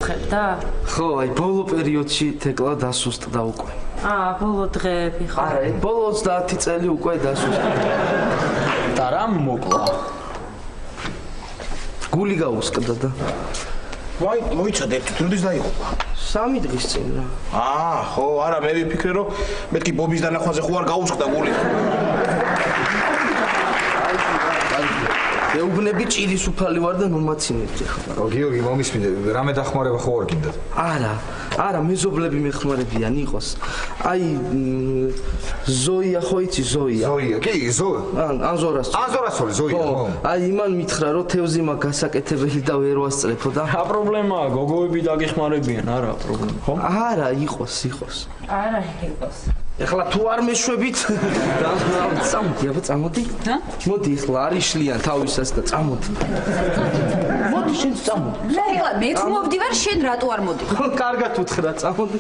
უხებდა? ხო, აი ბოლო პერიოდში თეკლა დასუსტდა უკვე. ბოლო დღეები ხო? არა, ბოლო 30 წელი უკვე დასუსტდა. და რამ მოკლა? გული გაუსკდა და ვაი, მოიცადე, თუნდის დაიღუპა. 3 დღის წინ რა. ხო, არა, მე ვიფიქრე, რომ მეთქი ბობის დანახვაზე ხო არ გაუსკდა გული. მეუბნები ჭირის უფალი ვარ და მომაცინებდი ხა. გიორგი, მომისმინე, რამე დახმარება ხო არ გინდათ? არა, მეზობლები მეხმარებიან იყოს. აი ზოია ხო იცი ზოია? ზოია, კი, ზოია. ან ზორასული, ზოია. აი იმან მითხრა რომ თევზი მაგ გასაკეთებელი და ვერ ვასწრებო და რა პრობლემაა, გოგოები დაგეხმარებიან, არა პრობლემა, ხო? არა, იყოს. არა, იყოს. ეხლა თუ არ მეშვებით წამოდი, აბა წამოდი. მოდი ეხლა არ იშლიან თავისას და წამოდი. მოდი შენ წამოდი. ეხლა მე თუ მოვდივარ, შენ რატო არ მოდი? კარგად უთხრა, წამოდი.